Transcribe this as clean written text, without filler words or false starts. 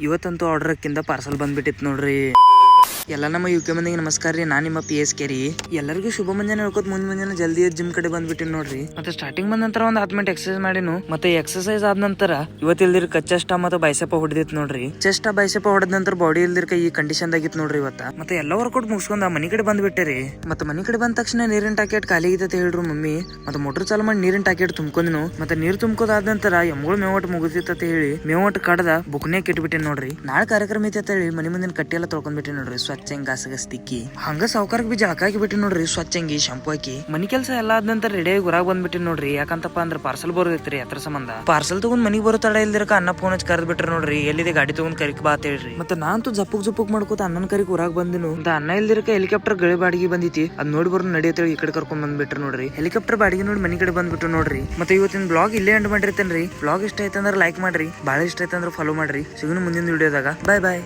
ಇವತ್ತಂತೂ order ಅಕ್ಕಿಂದ parcel ಬಂದ್ಬಿಟ್ಟಿತ್ತು ನೋಡ್ರಿ. ಎಲ್ಲ ನಮ್ಮ ಯುಕೆ ಮಂದಿಗೆ ನಮಸ್ಕಾರ ರೀ. ನಾನು ನಿಮ್ಮ PSK ರೀ. ಎಲ್ಲರಿಗೂ ಶುಭ ಮುಂಜಾನೆ ಹೇಳ್ಕೊತ ಮುಂಜಾನೆ ಜಲ್ದಿ ಜಿಮ್ ಕಡೆ ಬಂದ್ಬಿಟ್ಟಿನಿ ನೋಡ್ರಿ. ಮತ್ತೆ ಸ್ಟಾರ್ಟಿಂಗ್ ಬಂದ ನಂತರ ಒಂದು 10 ಮಿನಿಟ್ ಎಕ್ಸರ್ಸೈಸ್ ಮಾಡಿನು. ಮತ್ತೆ ಎಕ್ಸರ್ಸೈಸ್ ಆದ ನಂತರ ಇವತ್ತಿಲ್ದಿರ ಚೆಸ್ಟ್ ಮತ್ತೆ ಬೈಸೆಪ ಹೊಡೆದಿತ್ತು ನೋಡ್ರಿ. ಚೆಸ್ಟ್ ಬೈಸೆಪ ಹೊಡೆದ ನಂತರ ಬಾಡಿ ಇಲ್ದಿರ್ಕ ಈ ಕಂಡೀಷನ್ ಆಗಿತ್ತು ನೋಡ್ರಿ ಇವತ್ತ. ಮತ್ತೆ ಎಲ್ಲ ವರ್ಕೌಟ್ ಮುಗಿಸ್ಕೊಂಡ್ ಮನಿ ಕಡೆ ಬಂದ್ಬಿಟ್ಟೆ ರೀ. ಮತ್ತೆ ಮನಿ ಕಡೆ ಬಂದ ತಕ್ಷಣ ನೀರಿನ ಟಾಕೆಟ್ ಖಾಲಿ ಆಗೈತೆ ಹೇಳ್ರು ಮಮ್ಮಿ. ಮತ್ತೆ ಮೋಟರ್ ಚಾಲು ಮಾಡಿ ನೀರಿನ ಟಾಕೆಟ್ ತುಂಬ್ಕೊಂಡ್ನು. ಮತ್ತೆ ನೀರ್ ತುಂಬ್ಕೋದಾದ ನಂತರ ಎಮ್ಗಳು ಮೇವಟ್ ಮುಗಿದಿತ್ತ ಹೇಳಿ ಮೇವಟ್ ಕಡದ ಬುಕ್ನೆ ಕೆಟ್ಬಿಟ್ಟೆ ನೋಡ್ರಿ. ನಾಳೆ ಕಾರ್ಯಕ್ರಮ ಐತೆ ಅಂತ ಹೇಳಿ ಮನಿ ಮುಂದಿನ ಕಟ್ಟಿ ಎಲ್ಲ ತೊಳ್ಕೊಂಡ್ಬಿಟ್ಟೆ ನೋಡ್ರಿ. ಸ್ವಚ್ಛಂಗ್ ಗಾಸಗಸ್ತಿಕ್ಕಿ ಹಂಗ ಸಾವುಕಾರಕ್ಕೆ ಬಿ ಜಳಕ ಹಾಕಿಬಿಟ್ಟಿ ನೋಡ್ರಿ. ಸ್ವಚ್ಛಂಗಿ ಶಾಂಪು ಹಾಕಿ ಮನಿ ಕೆಲಸ ಎಲ್ಲ ಆದ ನಂತರ ರೆಡಿ ಆಗಿ ಹೊರಗೆ ಬಂದ್ಬಿಟ್ಟಿ ನೋಡ್ರಿ. ಯಾಕಂತಪ್ಪ ಅಂದ್ರೆ ಪಾರ್ಸಲ್ ಬರೋದೈತ್ರಿ. ಅದ್ರ ಸಂಬಂಧ ಪಾರ್ಸಲ್ ತಗೊಂಡ್ ಮನಿಗೆ ಬರೋ ತಡ ಇಲ್ದಿರಕ ಅನ್ನ ಫೋನ್ ಹಚ್ಚಿ ಕರೆದ್ ಬಿಟ್ರಿ ನೋಡ್ರಿ. ಎಲ್ಲಿದೆ ಗಾಡಿ ತಗೊಂಡ್ ಕರಿಕ್ ಬಾ ಅಂತ ಹೇಳ್ರಿ. ಮತ್ತೆ ನಾನಂತೂ ಜಪ್ಪಕ್ ಮಾಡ್ಕೋತ ಅಣ್ಣನ ಕರಿಕ್ ಹೊರಗೆ ಬಂದಿನು. ಅನ್ನ ಇಲ್ದಿರಕ ಹೆಲಿಕಾಪ್ಟರ್ ಗಳಿ ಬಾಡಿಗೆ ಬಂದಿತಿ. ಅದ್ ನೋಡಿ ಬರೋ ನಡೆಯತ್ತೇಳಿ ಈ ಕಡೆ ಕರ್ಕೊಂಡ್ ಬಂದ್ಬಿಟ್ರಿ ನೋಡ್ರಿ. ಹೆಲಿಕಾಪ್ಟರ್ ಬಾಡಿಗೆ ನೋಡಿ ಮನಿ ಕಡೆ ಬಂದ್ಬಿಟ್ಟು ನೋಡ್ರಿ. ಮತ್ತೆ ಇವತ್ತಿನ ಬ್ಲಾಗ್ ಇಲ್ಲೇ ಎಂಡ್ ಮಾಡಿರ್ತೇನ್ರಿ. ಬ್ಲಾಗ್ ಇಷ್ಟ ಆಯ್ತಂದ್ರೆ ಲೈಕ್ ಮಾಡ್ರಿ. ಬಹಳ ಇಷ್ಟ ಆಯ್ತಂದ್ರೆ ಫಾಲೋ ಮಾಡ್ರಿ. ಸಿಗೋಣ ಮುಂದಿನ ವಿಡಿಯೋದಾಗ. ಬಾಯ್ ಬಾಯ್.